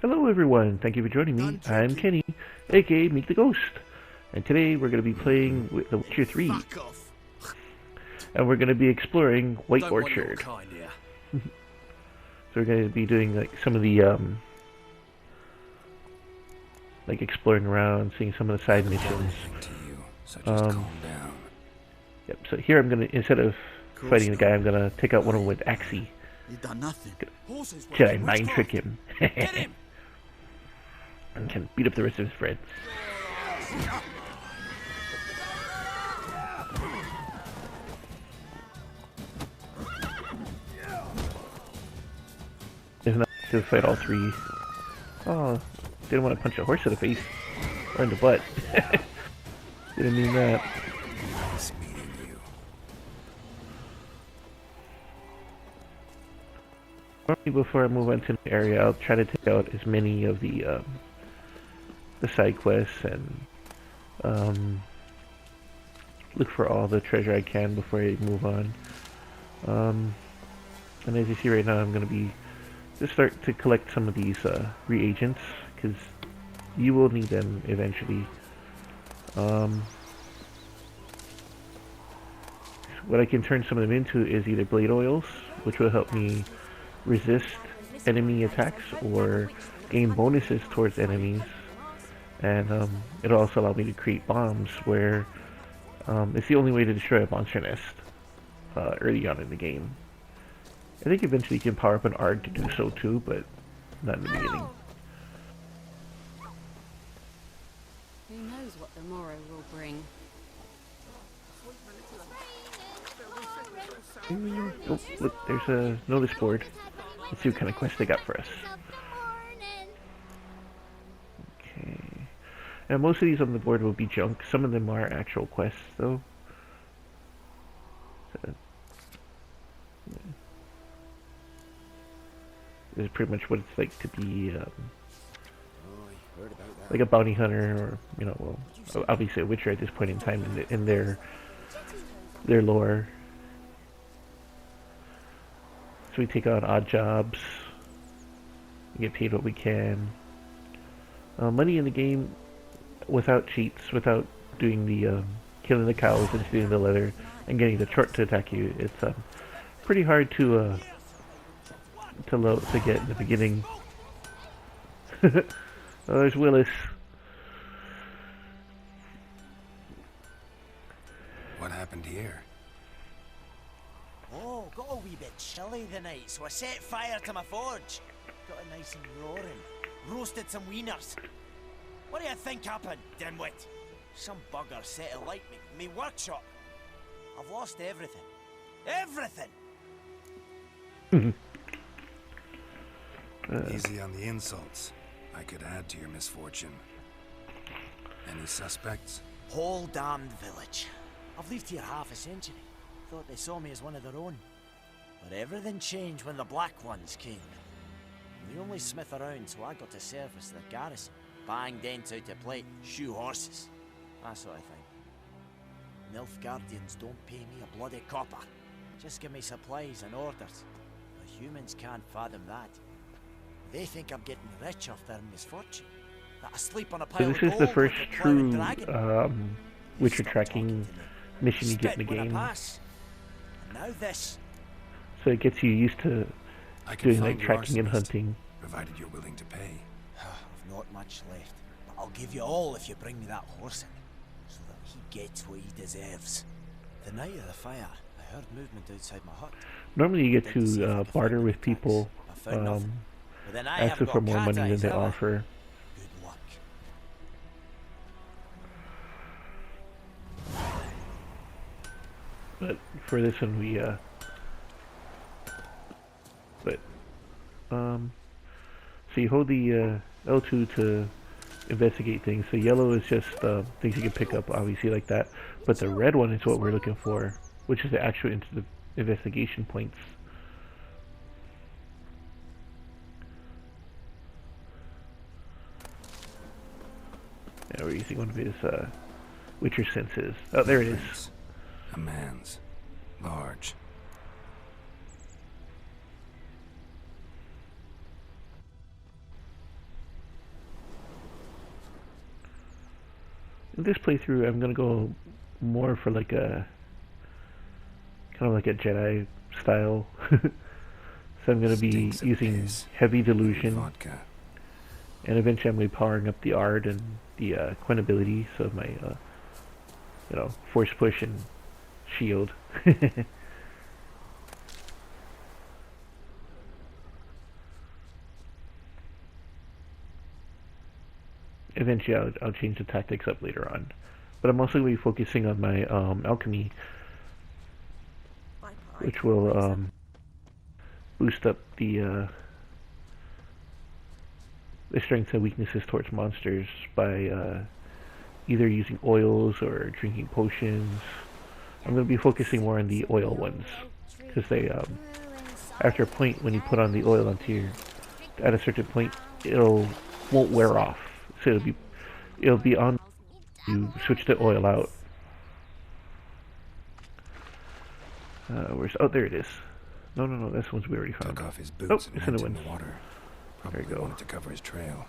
Hello everyone, thank you for joining me. I'm Kenny, aka Meek the Ghost, and today we're going to be playing with The Witcher 3, and we're going to be exploring White Orchard. So we're going to be doing like some of the like exploring around, seeing some of the side missions. Yep. So here I'm going to, instead of fighting the guy, I'm going to take out one of them with Axie. You've done nothing. Jedi mind trick him. And can beat up the rest of his friends. There's enough to fight all three. Oh, didn't want to punch a horse in the face. Or in the butt. Didn't mean that. Nice meeting you. Before I move on to the area, I'll try to take out as many of the side quests and look for all the treasure I can before I move on. And as you see right now, I'm going to be just start to collect some of these reagents, because you will need them eventually. What I can turn some of them into is either blade oils, which will help me resist enemy attacks or gain bonuses towards enemies, and it'll also allow me to create bombs where it's the only way to destroy a monster nest early on in the game. I think eventually you can power up an ARG to do so too, but not in the beginning. Who knows what the morrow will bring? Oh, look, there's a notice board. Let's see what kind of quest they got for us. Okay. And most of these on the board will be junk. Some of them are actual quests, though. So, yeah. This is pretty much what it's like to be like a bounty hunter, or well, obviously a witcher at this point in time in their lore. So we take on odd jobs, we get paid what we can. Money in the game, without cheats, without doing the killing the cows and stealing the leather and getting the truck to attack you, it's pretty hard to get in the beginning. Oh, there's Willis. What happened here? Oh, got a wee bit chilly the night, so I set fire to my forge. Got it nice and roaring. Roasted some wieners. What do you think happened, dimwit? Some bugger set alight me workshop. I've lost everything. Everything! Easy on the insults. I could add to your misfortune. Any suspects? Whole damned village. I've lived here half a century. Thought they saw me as one of their own. But everything changed when the Black Ones came. The only smith around, so I got to service the garrison. Bang dents out to plate, shoe horses. That sort of thing. Nilfgaardians don't pay me a bloody copper. Just give me supplies and orders. The humans can't fathom that. They think I'm getting rich off their misfortune. That I sleep on a pile So of this is gold the first with a ploughing true dragon. Witcher Stop tracking talking to me. mission you get in the Spit when I game. pass. And now this. So it gets you used to I can doing find like the tracking and arsonist, hunting. provided you're willing to pay. I've not much left, but I'll give you all if you bring me that horse in, so that he gets what he deserves. The night of the fire, I heard movement outside my hut. Normally you get Went see to if I could barter find with any people, tracks. I found nothing. But then I asking haven't for got more cat money than eyes, they have I? offer. Good luck. But for this one we so you hold the L2 to investigate things. So yellow is just things you can pick up, obviously, like that. But the red one is what we're looking for, which is the actual investigation points. Now we're using one of his Witcher senses. Oh, there it is. A man's. Large. in this playthrough, I'm gonna go more for like a kind of like a Jedi style. So I'm gonna be Stinks of using piss. heavy delusion, Vodka. and eventually I'm gonna be powering up the Ard and the Quen ability, so my force push and shield. Eventually, I'll change the tactics up later on. But I'm also going to be focusing on my alchemy, which will boost up the strengths and weaknesses towards monsters by either using oils or drinking potions. I'm going to be focusing more on the oil ones, because they, after a point, when you put on the oil onto your, at a certain point, won't wear off. So it'll be on. You switch the oil out. Oh, there it is. No, this one's we already found. Took off his Oh, boots and it's in went the in woods. the water. There Probably you go. wanted to cover his trail.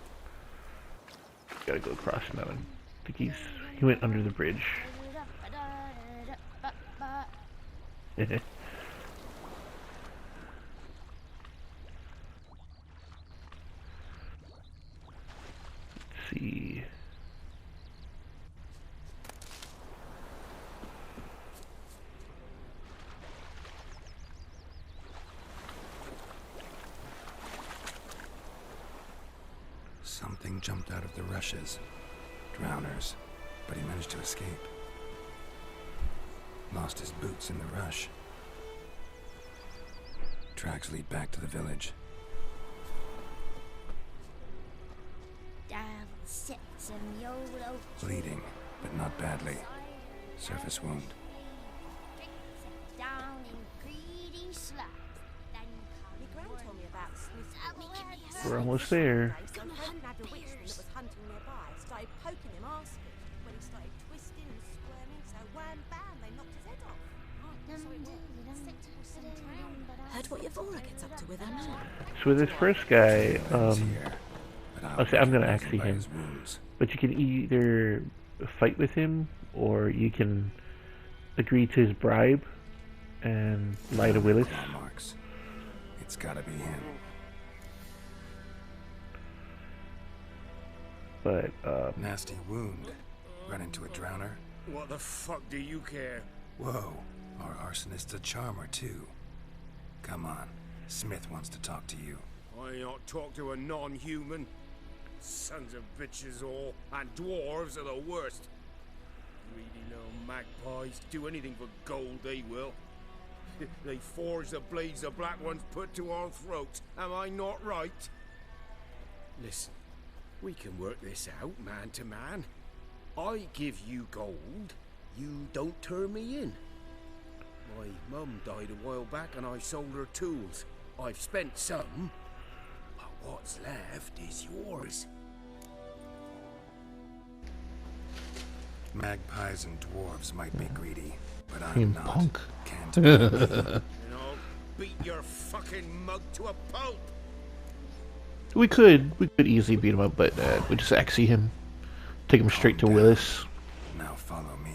Gotta go across now. I think he went under the bridge. Let's see. Something jumped out of the rushes. Drowners. But he managed to escape. Lost his boots in the rush. Tracks lead back to the village. Bleeding, but not badly. Surface wound. We're almost there. Heard what Yavora gets up to with her man. So with this first guy, He's here, but I'll say I'm gonna be axie by him. his wounds. But you can either fight with him, or you can agree to his bribe and lie to Willis. Claw marks. It's gotta be him. But Nasty wound. Run into a drowner. What the fuck do you care? Whoa, our arsonist's a charmer too. Come on, Smith wants to talk to you. I ain't not talk to a non-human. Sons of bitches all, and dwarves are the worst. Greedy little magpies do anything for gold, they will. They forge the blades the black ones put to our throats. Am I not right? Listen, we can work this out man to man. I give you gold, you don't turn me in. My mum died a while back and I sold her tools. I've spent some, but what's left is yours. Magpies and dwarves might be greedy, but I'm fucking not. punk. Can't. And I'll beat your fucking mug to a pulp. We could easily beat him up, but we just axie him, take him straight to Calm down. Willis. Now follow me.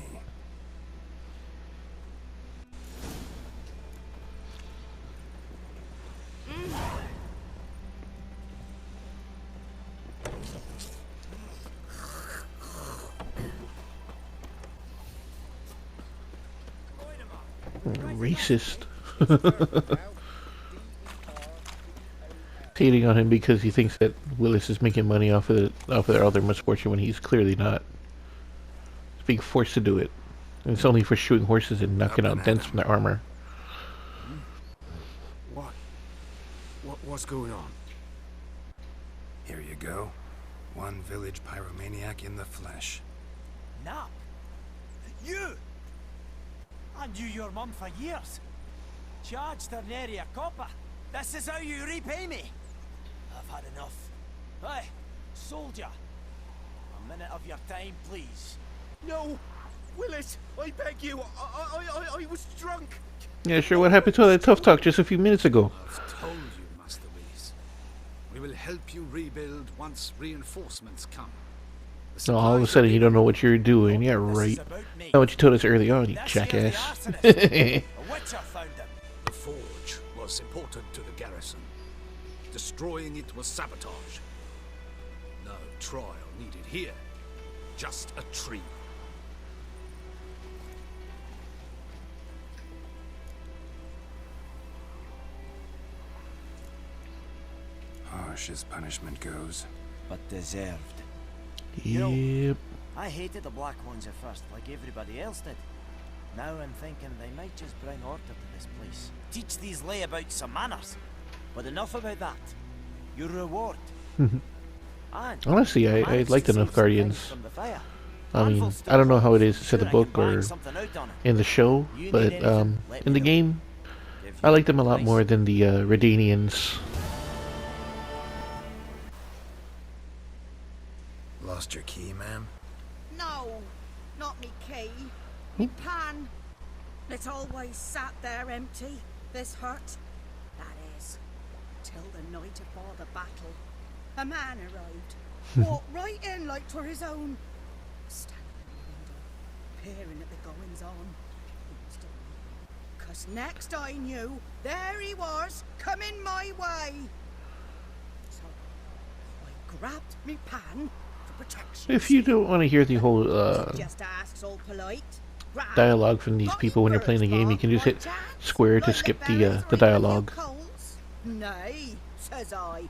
Racist. Hating on him because he thinks that Willis is making money off of their other misfortune when he's clearly not. He's being forced to do it. And it's only for shooting horses and knocking Up out and dents at from their armor. What's going on? Here you go. One village pyromaniac in the flesh. Nap? You? I knew your mum for years. Charged her nary a copper. This is how you repay me. I've had enough. Hey, soldier. A minute of your time, please. No! Willis, I beg you, I was drunk! Yeah, sure. What happened to all that tough talk just a few minutes ago? I've told you, Master Willis. We will help you rebuild once reinforcements come. No, all of a sudden you don't know what you're doing. Yeah, right. Not what you told us early on, you jackass. A witcher found him. The forge was important to the garrison. Destroying it was sabotage. No trial needed here. Just a tree. Harsh as punishment goes. But deserved. Yep. I hated the Black Ones at first, like everybody else did. Now I'm thinking they might just bring order to this place. Teach these layabouts some manners. But enough about that. Your reward. And Honestly, I liked enough Guardians. I mean, I don't know how it is in the book or in the show, but in the game, I like them a lot more than the Redanians. Lost your key, ma'am? No, not me key. Me pan. It's always sat there empty, this hut. That is, till the night afore the battle. A man arrived, walked right in like 'twere his own. Standing in the window, peering at the goings on. Cause next I knew, there he was, coming my way. So I grabbed me pan for protection. If you don't want to hear the whole Just asks all polite. dialogue from these people when you're playing the game, you can just hit square to skip the dialogue. Nay, says I.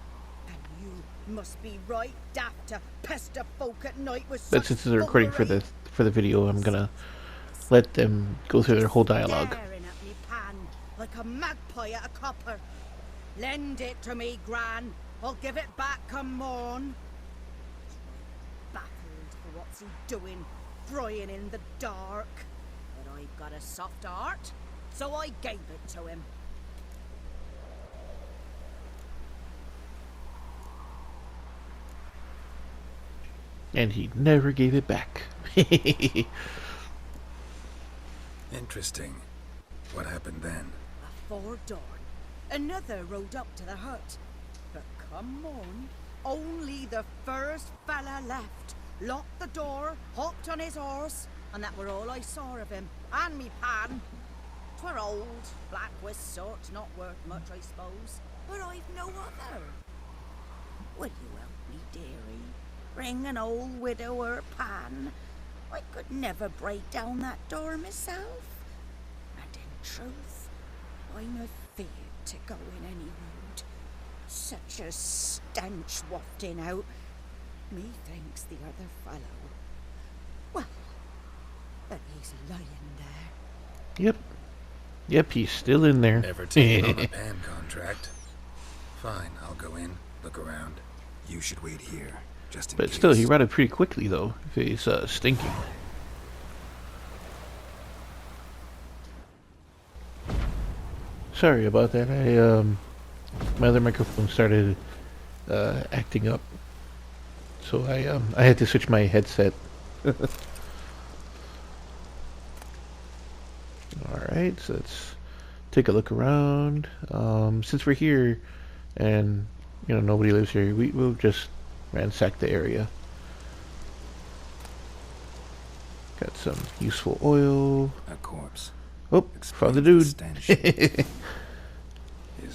And you must be right daft to pester folk at night with But since it's a recording for the video, I'm gonna let them go through their whole dialogue. Staring at me pan like a magpie at a copper. Lend it to me, Gran. I'll give it back come morn. Baffled for what's he doing, frying in the dark. But I've got a soft heart, so I gave it to him. And he never gave it back. Interesting. What hafpened then? Afore dawn, another rode up to the hut. But come on, only the first fella left. Locked the door, hopped on his horse, and that were all I saw of him. And me pan. 'Twere old, black with sort, not worth much, I suppose. But I've no other. Will you help me, dearie? Bring an old widower pan. I could never break down that door myself. And in truth, I'm afeard to go in any road. Such a stench wafting out. Methinks the other fellow. Well, but he's lying there. Yep. Yep, he's still in there. Never taken on a pan contract. Fine, I'll go in, look around. You should wait here, just in But case. still, he rotted pretty quickly, though, if he's stinking. Sorry about that. My other microphone started acting up, so I had to switch my headset. Alright, so let's take a look around. Since we're here and nobody lives here, we'll just ransack the area. Got some useful oil. A corpse. Oh, found the dude. Stench. His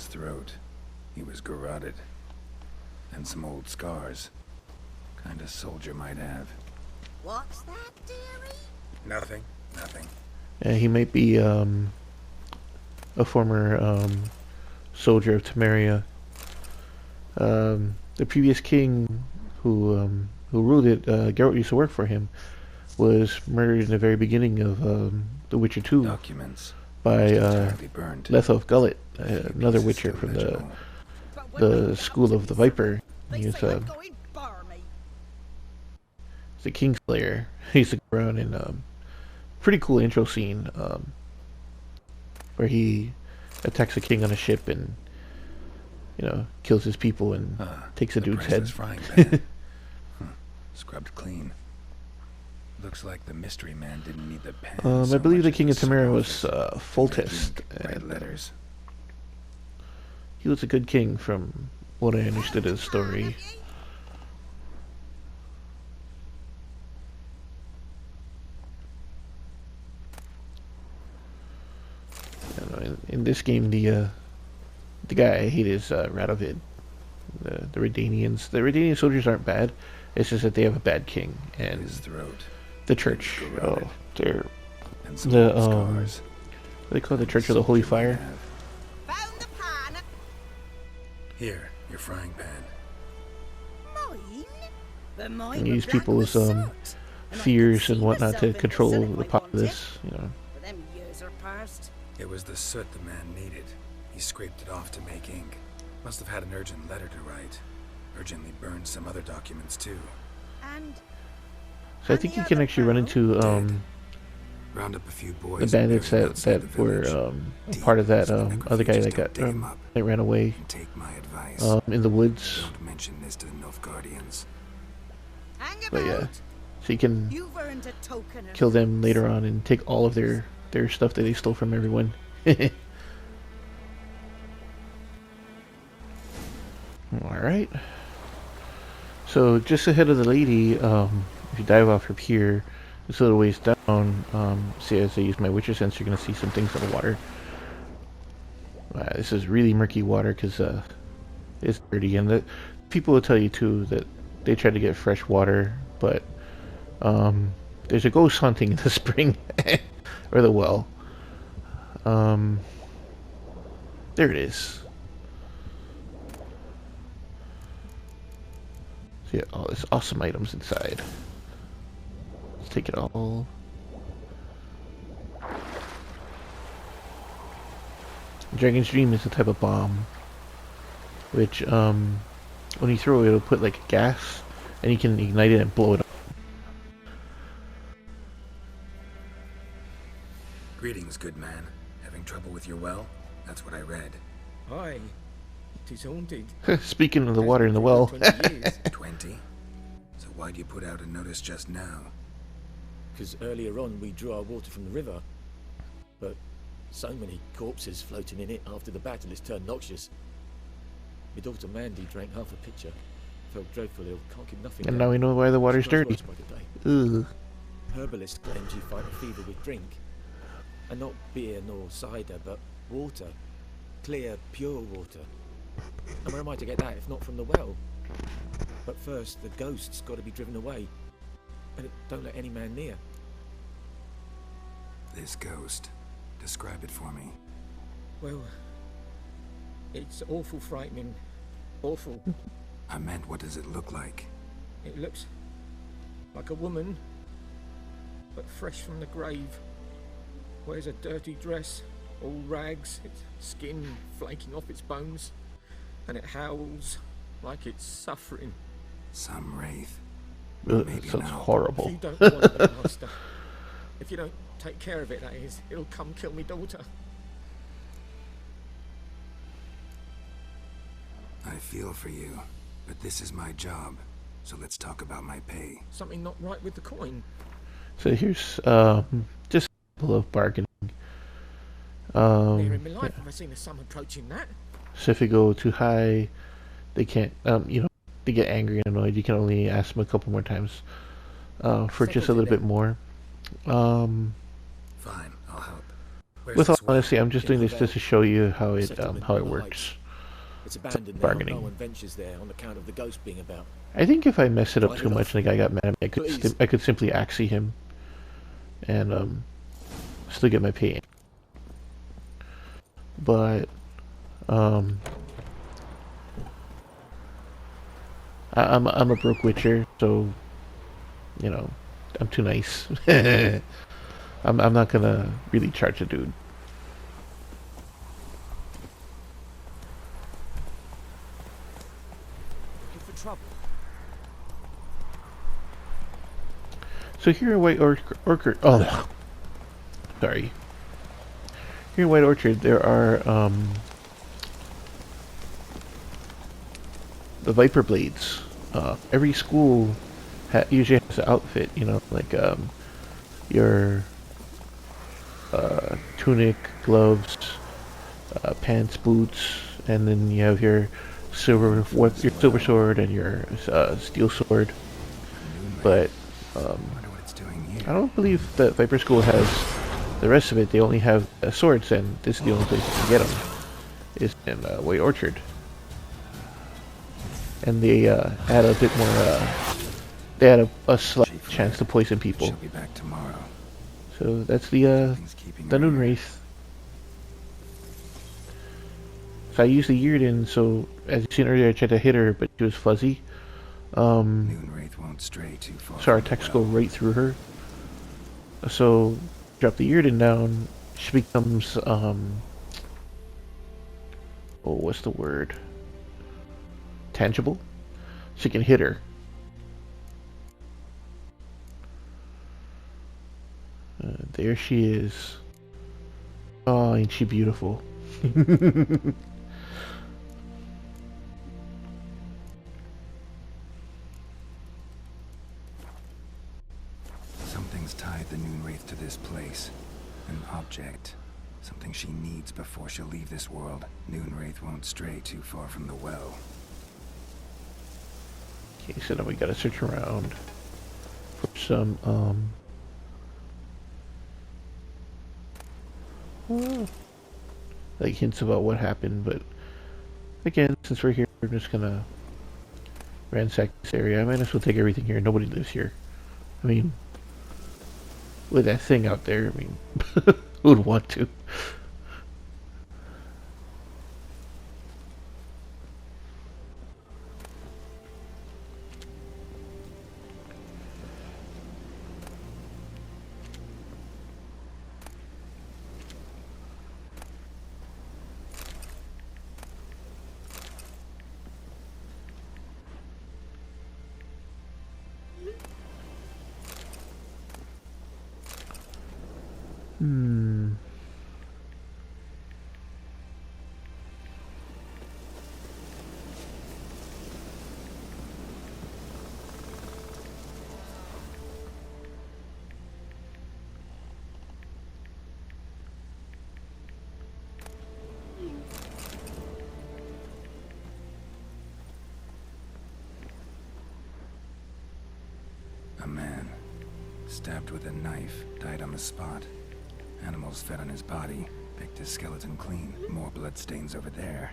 throat. He was garroted. And some old scars. Kind of soldier might have. What's that, dearie? Nothing. Nothing. He might be a former soldier of Temeria. The previous king who ruled it, Geralt used to work for him, was murdered in the very beginning of The Witcher 2 Documents. by Entirely burned. Lethof Gullet, another Witcher from the School of the Viper. They He's say I'm going barmy. the Kingslayer. He used to go around in pretty cool intro scene where he attacks a king on a ship and kills his people and takes a The dude's head. princess frying pan. Scrubbed clean. Looks like the mystery man didn't need the pen. I believe the much king of as the Temeria was scrubbing. Foltest. Red And letters. he was a good king from what I understood of the story. In this game, the guy I hate is Radovid. The Redanians. The Redanian soldiers aren't bad. It's just that they have a bad king and His throat. the church. Oh, they're And some the old scars. what do they call it? The Church of the Holy Fire. Found the pan. Here, your frying pan. Mine? But mine And were use black with people's soot, and I fears can and see whatnot myself to in the control soot if the I pot of wanted. this. You know. But them years are past. It was the soot the man needed. He scraped it off to make ink. Must have had an urgent letter to write. Urgently burned some other documents too. And So I think you can actually run into Round up a few boys. the and bandits bury 'em that outside that the were village. part of that So the other guy necrophagist that don't dig him got up. that ran away And take my advice. in the woods. Don't mention this to the Nilfgaardians. hang But about. yeah, so you can You've earned a token of kill them thanks. later on and take all of their stuff that they stole from everyone. Alright. So just ahead of the lady, if you dive off from here, just a little ways down, see as I use my Witcher sense, you're going to see some things in the water. This is really murky water because it's dirty, and the people will tell you too that they try to get fresh water, but there's a ghost hunting in the spring or the well. There it is. See all these awesome items inside. Let's take it all. Dragon's Dream is a type of bomb, which when you throw it, it'll put like gas, and you can ignite it and blow it up. Greetings, good man. Having trouble with your well? That's what I read. Aye, it is haunted. Speaking of the water in the well, 20 years. 20? So why'd you put out a notice just now? Because earlier on we drew our water from the river, but so many corpses floating in it after the battle it's turned noxious. My daughter Mandy drank half a pitcher, felt dreadful ill, can't keep nothing and down. now we know why the water's She grows dirty. worse by the day. Ugh. Herbalist claims you fight a fever with drink, and not beer nor cider, but water, clear, pure water. And where am I to get that if not from the well? But first, the ghost's got to be driven away, and it don't let any man near. This ghost. Describe it for me. Well, it's awful frightening. Awful. I meant, what does it look like? It looks like a woman, but fresh from the grave. Wears a dirty dress, all rags, its skin flaking off its bones, and it howls like it's suffering. Some wraith. Ugh, Maybe sounds now. If horrible. you don't want it, master, if you don't take care of it, that is, it'll come kill me daughter. I feel for you, but this is my job. So let's talk about my pay. Something not right with the coin. So here's just a couple of bargaining. Never in my life have I seen a sum approaching that. So if you go too high, they can't. They get angry and annoyed. You can only ask them a couple more times for just a little bit more. Fine, I'll help. Where's With all this well? honesty, I'm just doing this just to show you how it works. It's abandoned now. bargaining. No one ventures there on account of the ghost being about. I think if I mess it up Right too much and the guy got mad at me, Please. I could simply axie him and still get my pay. But I'm a broke witcher, so I'm too nice. I'm not gonna really charge a dude. Looking for trouble. So here in White Orchard, oh, sorry. Here in White Orchard, there are the Viper Blades. Every school usually has an outfit, like your tunic, gloves, pants, boots, and then you have your silver sword and your steel sword. But Wonder what it's doing here. I don't believe that Viper School has the rest of it, they only have swords, and this is the only place you can get them. Is in Way Orchard. And they add a bit more, they had a slight chance to poison people. She'll be back tomorrow. So that's the Noon Wraith. So I used the Yrden, so as you seen earlier, I tried to hit her, but she was fuzzy. Noon Wraith won't stray too far. So our attacks go right through her. So drop the Yrden down, she becomes oh, what's the word? Tangible. So you can hit her. There she is. Oh, ain't she beautiful? Something's tied the Noon Wraith to this place. An object. Something she needs before she'll leave this world. Noon Wraith won't stray too far from the well. Okay, so now we gotta search around for some, like hints about what happened, but again, since we're here, we're just gonna ransack this area. I might as well take everything here. Nobody lives here. I mean, with that thing out there, I mean, who would want to? A man, stabbed with a knife, died on the spot. Animals fed on his body, picked his skeleton clean. More bloodstains over there.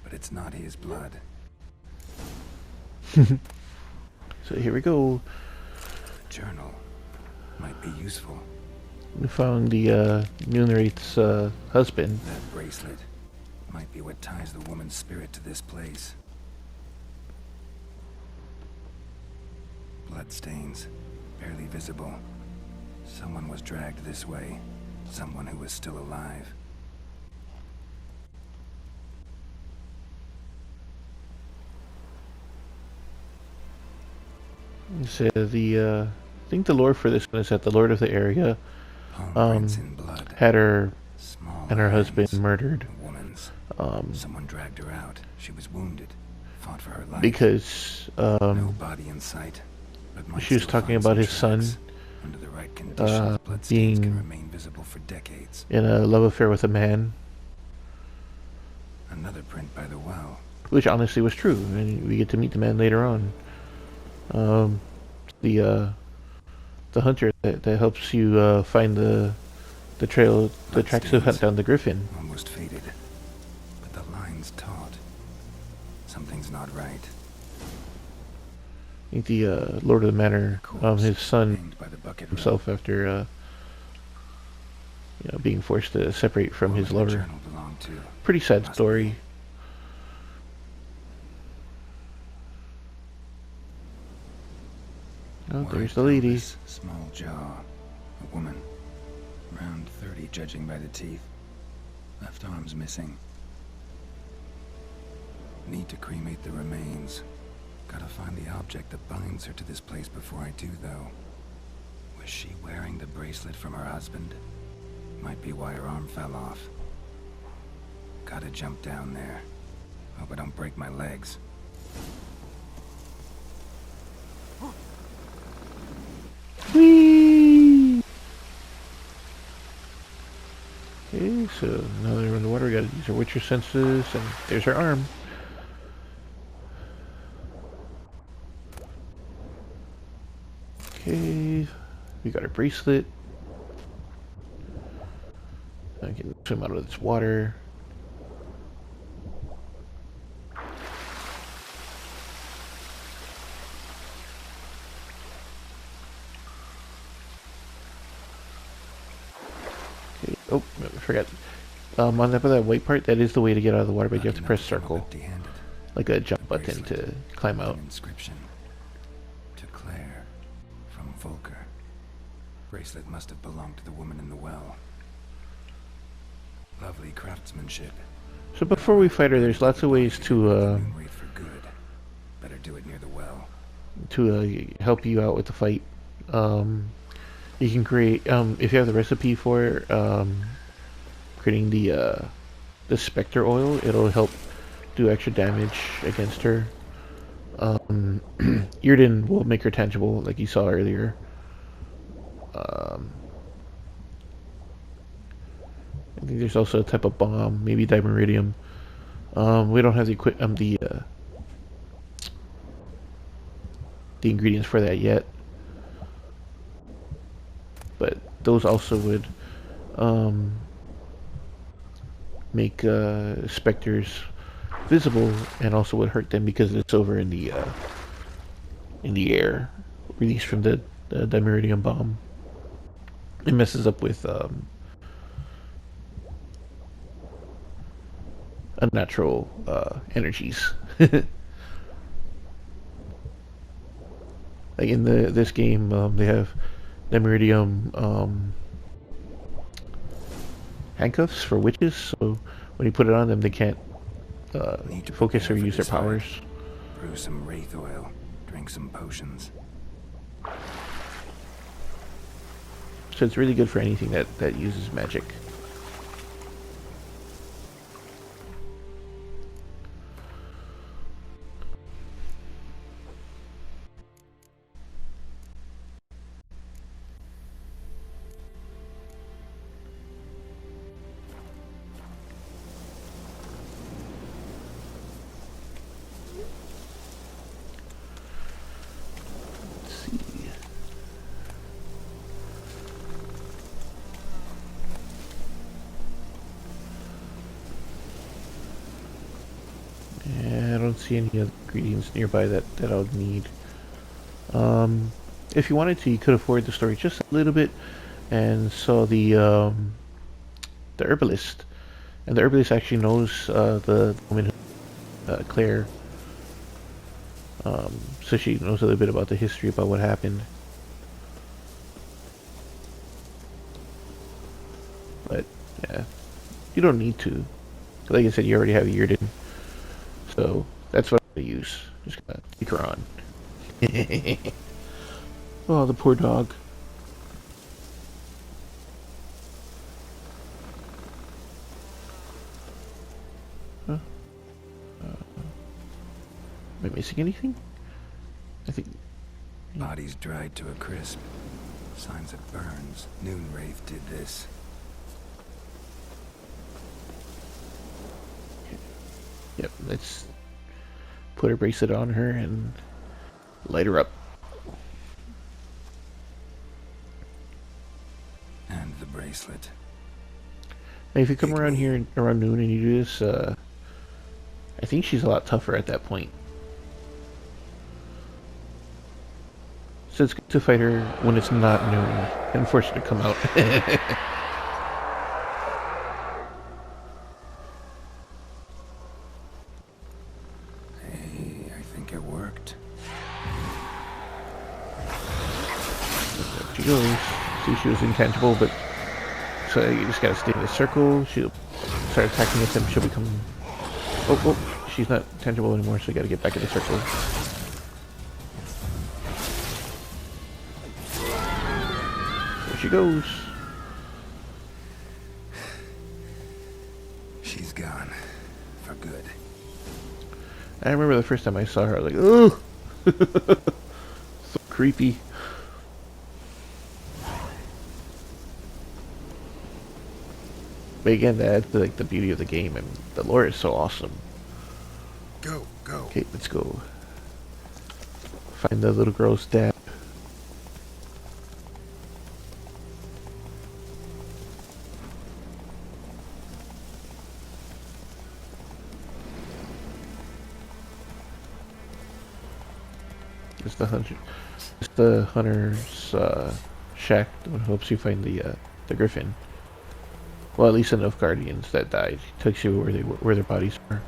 But it's not his blood. So here we go. Journal. Might be useful. We found the Noon Wraith's husband. That bracelet might be what ties the woman's spirit to this place. Bloodstains, barely visible. Someone was dragged this way. Someone who was still alive. So I think the lore for this one is that the lord of the area Prints in blood. had her Small and her husband hands. murdered A woman's. Someone dragged her out. She was wounded. Fought for her life. because No body in sight. But might she was still talking find about some his son tracks. Under the right conditions, bloodstains being can remain visible for decades. in a love affair with a man, Another print by the well. which honestly was true. I mean, we get to meet the man later on. The hunter that helps you find the trail, the tracks to hunt down the griffin. Almost faded. But the line's taut. Something's not right. I think the Lord of the Manor, his son Hanged by the bucket himself after being forced to separate from his Who would the lover. journal belong to? Pretty sad Must story. be. Oh, Wide there's the lady. pelvis, small jaw. A woman. Around 30, judging by the teeth. Left arm's missing. Need to cremate the remains. Gotta find the object that binds her to this place before I do, though. Was she wearing the bracelet from her husband? Might be why her arm fell off. Gotta jump down there. Hope I don't break my legs. Whee! Okay, so now that we're in the water, we gotta use our Witcher senses, and there's her arm. Okay, we got our bracelet. I can swim out of this water. Okay. Oh, I forgot. On top of that white part, that is the way to get out of the water, but you have to press circle, like a jump button to climb out. Inscription to Claire from Volker. Bracelet must have belonged to the woman in the well. Lovely craftsmanship. So before we fight her, there's lots of ways to Wait for good. Better do it near the well. help you out with the fight. You can create if you have the recipe for creating the specter oil, it'll help do extra damage against her. Yrden will make her tangible, like you saw earlier. I think there's also a type of bomb, maybe dimeridium. We don't have the ingredients for that yet, but those also would make specters visible, and also would hurt them because it's over in the air, released from the dimeridium bomb. It messes up with unnatural energies. Like in this game, they have dimeridium handcuffs for witches, so when you put it on them, they can't focus or use their powers. Brew some wraith oil, drink some potions. So it's really good for anything that uses magic. See any other ingredients nearby that I would need. If you wanted to, you could afford the story just a little bit and saw the herbalist, and the herbalist actually knows the woman, Claire. So she knows a little bit about the history about what happened. But yeah, you don't need to. Like I said, you already have Yrden, so. That's what I use. Just gonna take her on. Oh, the poor dog. Huh? Am I missing anything? I think... Bodies dried to a crisp. Signs of burns. Noon Wraith did this. Yep, let's put her bracelet on her and light her up. And the bracelet. Now, if you come around here around noon and you do this, I think she's a lot tougher at that point. So it's good to fight her when it's not noon and force her to come out. See, she was intangible, but so you just gotta stay in the circle. She'll start attacking us, and she'll become. Oh, she's not tangible anymore, so you gotta get back in the circle. There she goes. She's gone for good. I remember the first time I saw her, I was like, oh, so creepy. But again, that's like the beauty of the game, and the lore is so awesome. Go. Okay, let's go. Find the little girl's dad. It's the hunter's shack that helps you find the griffin. Well, at least enough guardians that died. It takes you where their bodies are.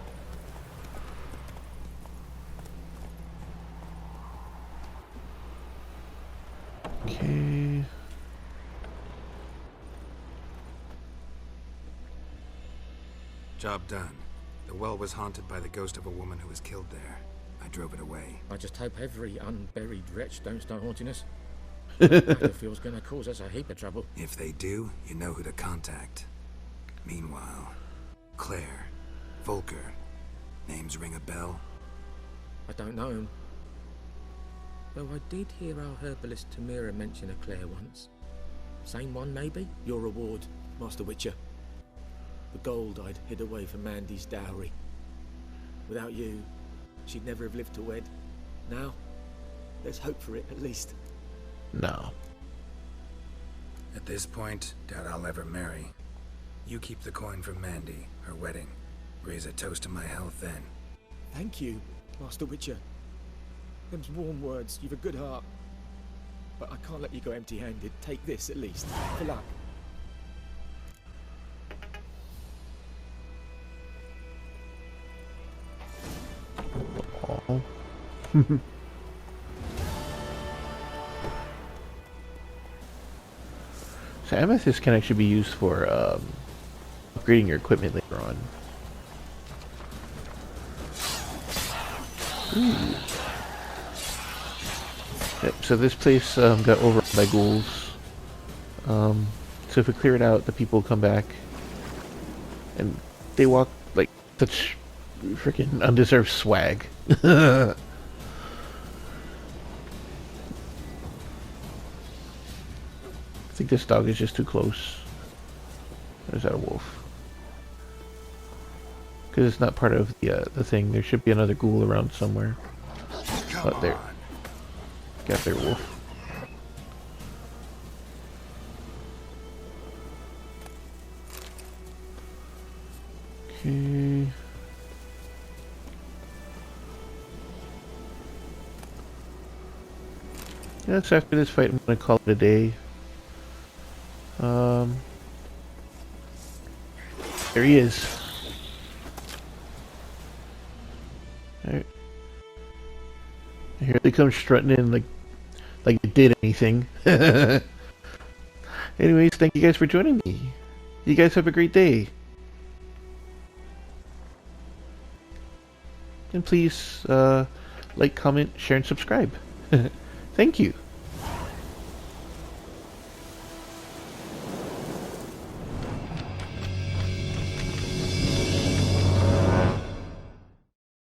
Okay. Job done. The well was haunted by the ghost of a woman who was killed there. I drove it away. I just hope every unburied wretch don't start haunting us. Battlefield's gonna cause us a heap of trouble. If they do, you know who to contact. Meanwhile, Claire, Volker, names ring a bell? I don't know him. Though I did hear our herbalist Tamira mention a Claire once. Same one, maybe? Your reward, Master Witcher. The gold I'd hid away for Mandy's dowry. Without you, she'd never have lived to wed. Now, there's hope for it, at least. No. At this point, doubt I'll ever marry. You keep the coin from Mandy, her wedding. Raise a toast to my health then. Thank you, Master Witcher. Them's warm words, you've a good heart. But I can't let you go empty-handed. Take this, at least, for luck. Oh. So amethyst can actually be used for upgrading your equipment later on. Ooh. Yep, so this place got overrun by ghouls. So if we clear it out, the people come back. And they walk like such freaking undeserved swag. I think this dog is just too close. Or is that a wolf? Because it's not part of the thing. There should be another ghoul around somewhere. Oh, there. Got their wolf. Okay. Yeah, so after this fight, I'm gonna call it a day. There he is. Alright. Here they come strutting in like it did anything. Anyways, thank you guys for joining me. You guys have a great day. And please, like, comment, share, and subscribe. Thank you.